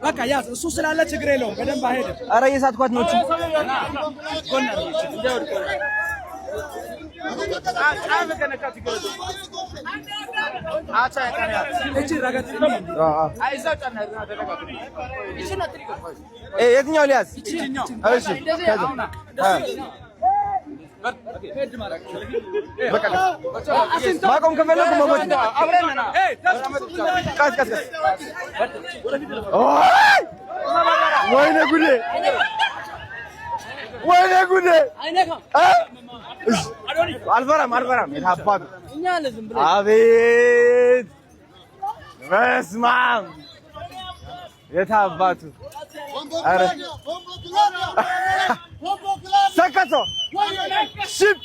በቃ ያዝ እሱ ስላለ ችግር የለውም በደንብ አይሄድም ኧረ እየሳትኳት ነው የትኛው ሊያዝ እሺ ማቆም ከፈለኩ መሞት ቀስ ቀስ ቀስ ወይኔ ጉዴ ወይኔ ጉዴ አልፈራም የታባቱ አቤት በስመ አብ የታባቱ ኧረ ሰከሰው ሽፕ